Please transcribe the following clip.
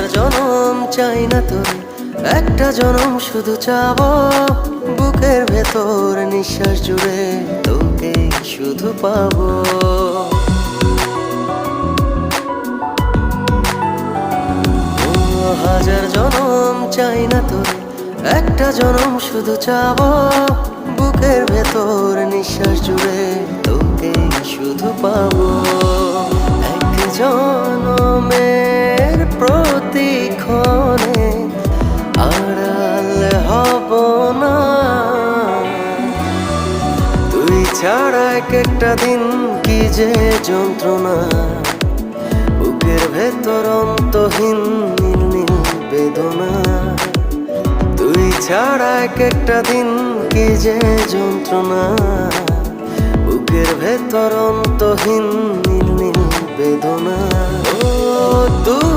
হাজার জনম চাই না তোর, একটা জনম শুধু চাবো। বুকের ভেতর নিঃশ্বাস জুড়ে তোকে শুধু পাবো। হাজার জনম চাই না তোর, একটা জনম শুধু চাবো। বুকের ভেতর নিঃশ্বাস জুড়ে তোকে শুধু পাবো। এক জনমের প্রতিক্ষণে আড়াল হব না, তুই ছাড়া এক একটা দিন কি যে যন্ত্রণা। বুকের ভেতর অন্তহীন নীল নীল বেদনা, তুই ছাড়া এক একটা দিন কি যে যন্ত্রণা। বুকের ভেতর অন্তহীন নীল নীল বেদনা। ও তুই